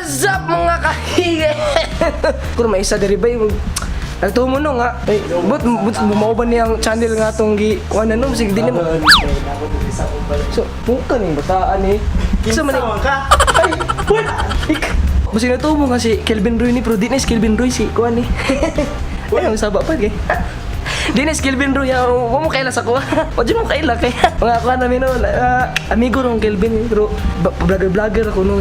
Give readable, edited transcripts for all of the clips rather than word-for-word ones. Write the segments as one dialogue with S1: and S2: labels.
S1: What's up mga kahige? Kung may isa diri ba yung nagtumo no nga. Ay, but bumao ba niyang channel nga tong gi kuan ano sige din mo. So, bukan ning bataan eh. Kisa man ka. Ay, what? Basi natumo nga si Kelvin Roy ni pero di na si Kelvin Roy si kuan ni. Ay, ang saba pa kay. Di na si Kelvin Roy, mo kaila sa kuha. O di mo kaila kay. Mga kuha namin no, amigo rong Kelvin pero vlogger ako no.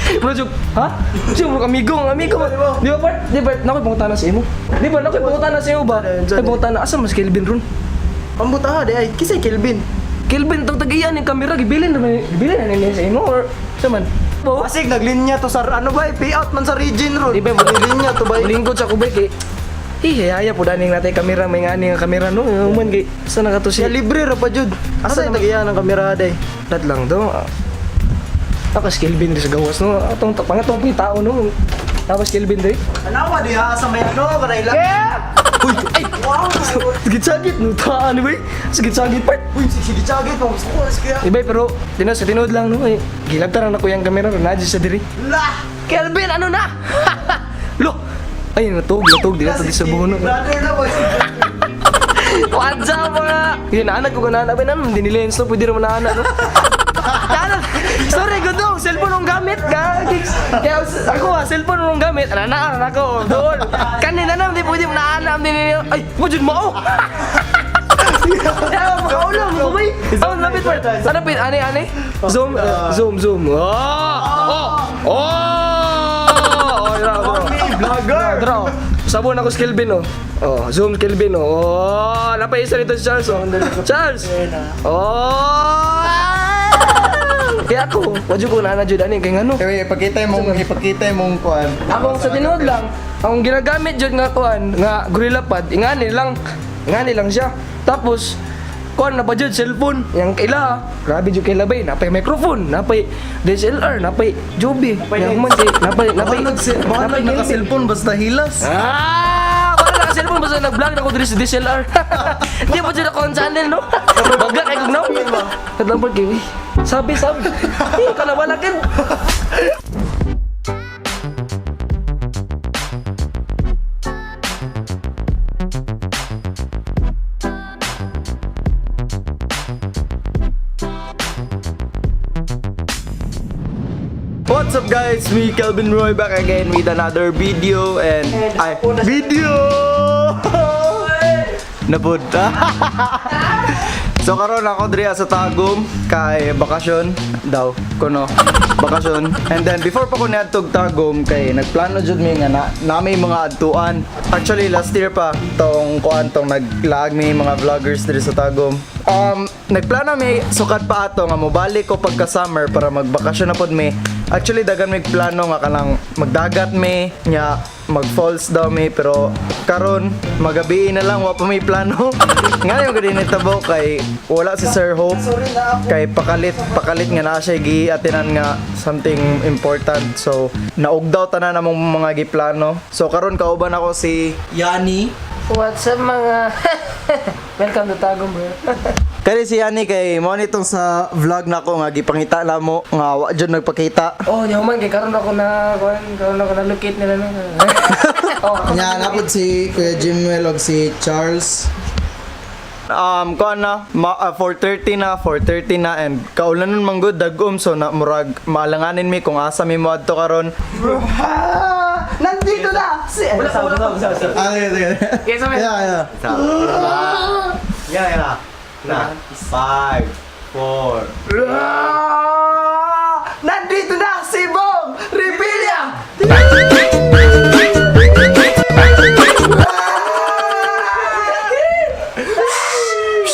S1: Bro, ha? Siya mo amigo mo. Di ba part? Di ba nakoy pangutana sa imo? Di ba nakoy pangutana sa imo ba? Ay pangutana asa mas Kelvin ron?
S2: Pambuta di ay kisay Kelvin.
S1: Kelvin tong tagiyan ni kamera gibilin na ni sa imo or sa man?
S2: Asig naglinya to sa ano ba payout man sa region ron.
S1: Di ba
S2: maglinya to ba?
S1: Lingkod sa kubay kay haya po daning natay kamera may ngani nga kamera no. Man kay sa nakato
S2: Siya
S1: siya
S2: libre ra pa jud. Asa tagiyan ng kamera day?
S1: lat lang do. Tapos Kelvin rin sa gawas no. Atong pangatong tao no. Tapos Kelvin rin.
S2: Anawa di ha sa may ano kanay lang.
S1: Uy, ay!
S2: Wow!
S1: Sagit-sagit no, taan ba? Sagit-sagit part.
S2: Uy, sige chagit mo. Gusto ko kaya.
S1: Iba pero sa tinod lang no eh. Gilabtaran ako yung kamera na sa diri.
S2: La!
S1: Kelvin, ano na? Lo! Ay, natug dito sa buhon.
S2: Brother na boy.
S1: What's up mga? Ginaanak ko kanana ba nan dinilens no, pwede ra man ana no. Nana, sorry good dong, cellphone ang gamit ka. Kaya ako cellphone ang gamit. Ana ako doon. Kanina na di pwede mo naanam din. Ay, mo jud mo. Ya, makaulam mo bay. Oh, lapit mo. Lapit ani. Zoom.
S2: Vlogger.
S1: Draw. Sabon ako si Kelvin oh. Oh, zoom Kelvin oh. Oh, napay isa nito si Charles oh. Charles. Oh. Kaya ako, wadyo ko na jud ani kay ngano.
S2: Kaya ipakita mong kuan.
S1: Akong sa tinuod lang, akong ginagamit jud nga kuan nga Gorilla Pad, ingani lang siya. Tapos kuan na pa jud cellphone, yang kaila. Grabe jud kaila bay, napay microphone, napay DSLR, napay Joby. Yang man kay napay
S2: Bakit naka-cellphone basta hilas?
S1: Wala ka cellphone basta nag-vlog na ko diri sa DSLR. Di mo jud ako ang channel no. Baga kay kog no. Kadlampod kay. Sabi. Hindi ka na walakin.
S2: What's up guys? Me Kelvin Roy back again with another video and video napunta. So karon ako diri sa Tagum kay bakasyon daw kuno bakasyon. And then before pa ko niadtog Tagum kay nagplano jud mi nga na may mga adtuan. Actually last year pa tong naglag mi mga vloggers diri sa Tagum. Nagplano mi sukat pa ato nga mobalik ko pagka summer para magbakasyon na pod mi. Actually dagan may plano nga kanang magdagat mi nya mag-falls daw mi pero karon magabi na lang wa pa may plano. Ngayon gadi nitabo kay wala si Sir Hope kay pakalit nga naa siya giatinan nga something important so naog daw tanan namong mga giplano. So karon kauban ako si Yani.
S1: What's up mga welcome to Tagum bro.
S2: Kani si Yani kay mo nitong sa vlog nako nga gipangita na mo nga wa jud nagpakita.
S1: Oh, yaman kay karon ako na locate nila no. Oh,
S3: Nya napod si Kuya Jimwell og si Charles.
S2: Kuan na 4:30 na and kaulanon man gud dagom so na murag maalanganin mi kung asa mi mo adto karon.
S3: Nandito na!
S1: wala.
S3: Yes, yeah.
S2: Yeah. Na 5 4
S3: Nandito na si Bong Revilla!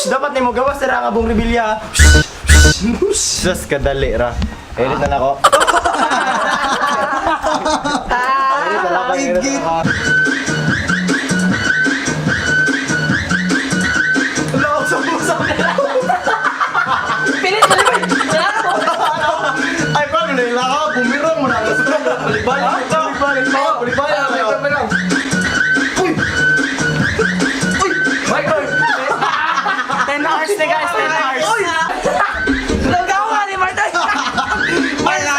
S2: dapat nimo gawas ra nga Bong Revilla. Just kadali ra. Edit na nako.
S3: Igit!
S1: pilit mo ba?
S2: Ay, paano nila ka? Bumirong mo na. Balik-balik.
S1: Michael! 10 hours na guys, 10 hours! Nagawa ni Marta! Wala!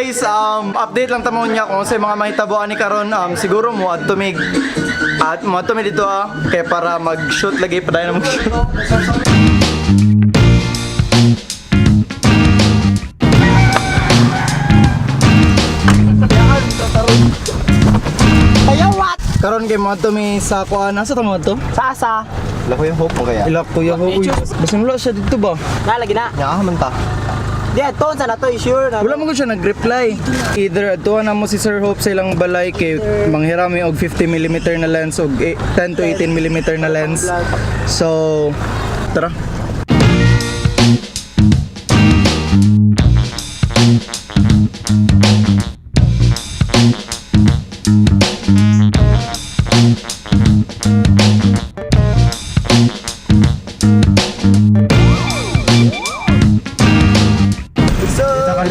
S2: guys, update lang tamo niya kung sa mga mahitabuan ni karon siguro mo at tumig dito kaya para mag-shoot lagi pa tayo na mag-shoot. Karon kay mo tumi sa kuan nasa tamo to?
S4: Sa
S2: Lako yung hope mo kaya. Ilak ko yung hope. Basta wala siya dito ba?
S4: nalagi na.
S2: Ya man ta.
S4: Di ato sa nato sure na.
S2: Wala mo ko siya nag-reply. Either tuwa na mo si Sir Hope sa ilang balay kay manghirami og 50mm na lens og 10 to 18mm na lens. So, tara.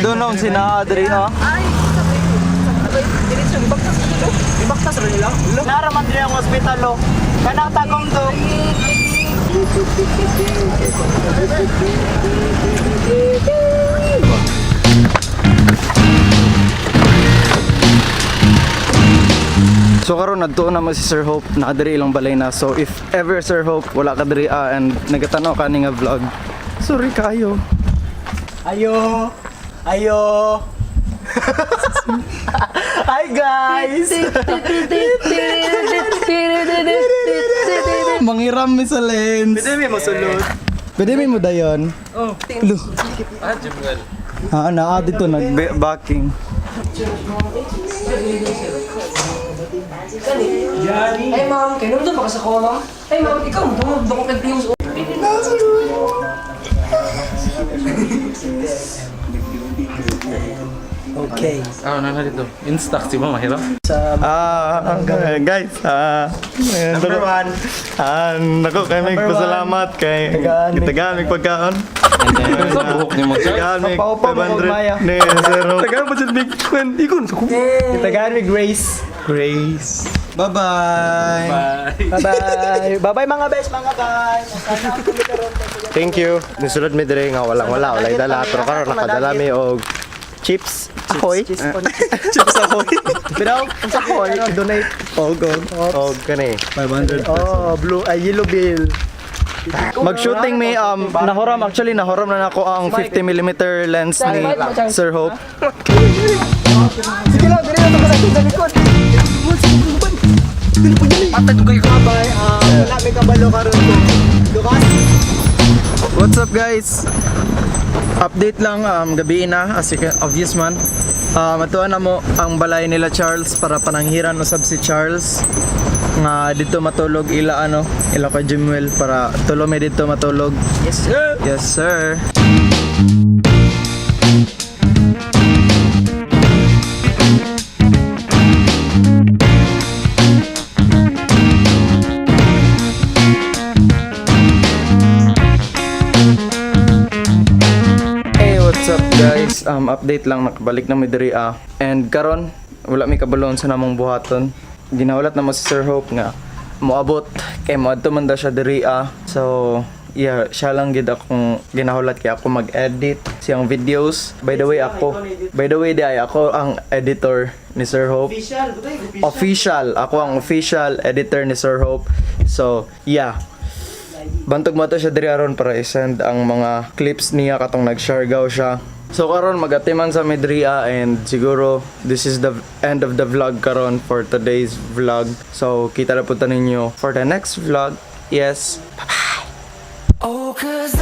S2: Doon nung sina Adri, no?
S4: Ibaktas rin nila. Naraman din ang hospital lo. Kanang tagong to.
S2: So karon nadto na mo si Sir Hope na diri ilang balay na. So if ever Sir Hope wala ka diri and nagatanaw ka ni nga vlog, sorry kayo.
S4: Ayo. Hi guys.
S2: Manghiram mi sa lens.
S4: Pwede mo sulod.
S2: Pwede mi mo dayon.
S4: Oh.
S2: Lu. Na dito nag-backing.
S1: Ay ma'am, kayo naman doon baka sa ko ma'am. Ay ma'am, ikaw mo doon nag-views.
S4: Okay.
S5: Nana dito. Instax, di ba mahirap?
S2: Guys, number one. Nako kay may pasalamat kay Tagaan may pagkaon.
S5: Sa buhok ni mo, sir.
S2: Tagaan may
S3: Paupa mo,
S2: 500
S3: Maya.
S2: ni Sir Hope. Tagaan pa siya big friend. Ikon sa
S3: Tagaan ni Grace.
S2: Grace. Bye-bye.
S3: Bye-bye. Bye-bye mga best, mga guys.
S6: Thank you. Nisulod mi dire nga wala walay dala pero karon nakadala mi og chips ahoy. Chips ahoy.
S3: Pero, ang sakoy, donate.
S6: Og kani
S2: 500.
S3: Oh, blue, yellow bill.
S2: Mag-shooting may nahoram na nako ang 50mm lens ni Sir Hope.
S3: Sige lang, dili na ito sa likod. Patay ko kayo kabay. Wala may kabalo karon ko. Lukas?
S2: What's up guys? Update lang gabi na as you can, obvious man. Matuan na mo ang balay nila Charles para pananghiran usab si Charles nga dito matulog ila ka Jimwell para tulo may dito matulog.
S3: Yes, sir.
S2: Yes sir. What's up guys? Update lang nakabalik na mi diri and karon wala mi kabalon sa namong buhaton. Ginawalat na mo si Sir Hope nga moabot kay moadto man daw siya diri so yeah, siya lang gid akong ginahulat kay ako mag-edit siyang videos. By the way ako ang editor ni Sir Hope. Official. Ako ang official editor ni Sir Hope. So yeah, bantog mo to siya diri aron para i-send ang mga clips niya katong nag-shargaw siya. So karon magatiman sa Medria and siguro this is the end of the vlog karon for today's vlog. So kita na punta ninyo for the next vlog. Yes. Bye-bye.
S7: Oh, 'cause